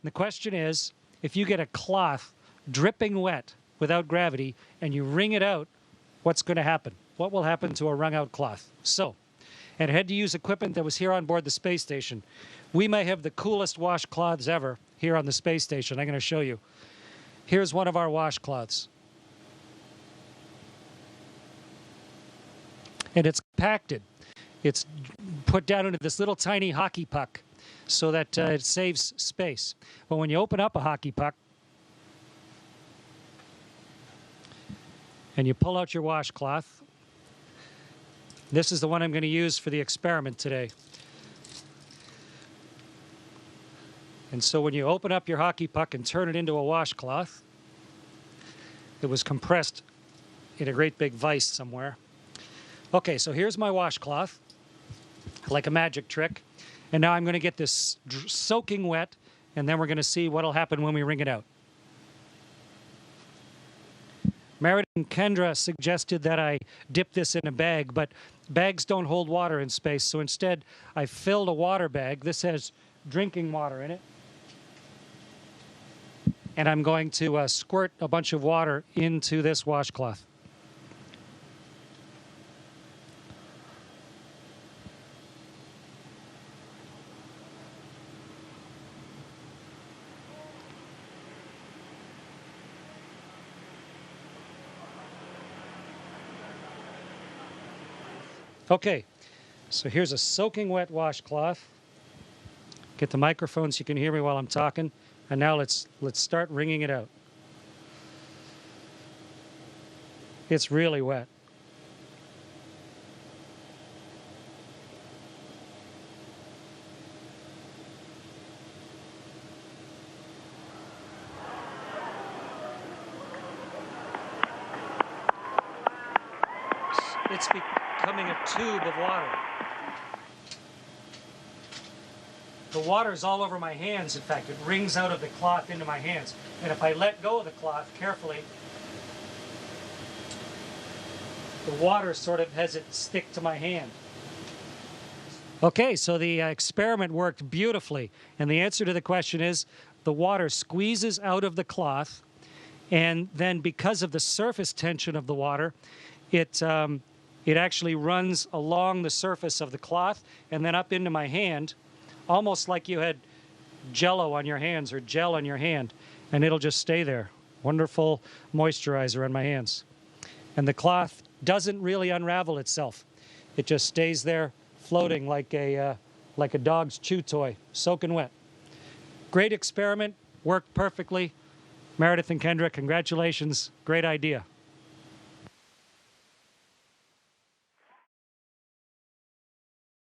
the question is, if you get a cloth dripping wet without gravity and you wring it out, what's going to happen? What will happen to a wrung out cloth? So, and I had to use equipment that was here on board the space station. We may have the coolest washcloths ever here on the space station. I'm going to show you. Here's one of our washcloths. And it's compacted. It's put down into this little tiny hockey puck so that it saves space. But when you open up a hockey puck and you pull out your washcloth, this is the one I'm going to use for the experiment today. And so when you open up your hockey puck and turn it into a washcloth, it was compressed in a great big vise somewhere. Okay, so here's my washcloth, like a magic trick. And now I'm going to get this soaking wet, and then we're going to see what will happen when we wring it out. Meredith and Kendra suggested that I dip this in a bag, but bags don't hold water in space, so instead I filled a water bag. This has drinking water in it. And I'm going to squirt a bunch of water into this washcloth. Okay, so here's a soaking wet washcloth. Get the microphone so you can hear me while I'm talking. And now let's start wringing it out. It's really wet. It's becoming a tube of water. The water is all over my hands. In fact, it wrings out of the cloth into my hands. And if I let go of the cloth carefully, the water sort of has it stick to my hand. Okay, so the experiment worked beautifully. And the answer to the question is the water squeezes out of the cloth. And then because of the surface tension of the water, it actually runs along the surface of the cloth and then up into my hand, almost like you had Jell-O on your hands or gel on your hand, and it'll just stay there. Wonderful moisturizer on my hands. And the cloth doesn't really unravel itself. It just stays there floating like a dog's chew toy, soaking wet. Great experiment, worked perfectly. Meredith and Kendra, congratulations. Great idea.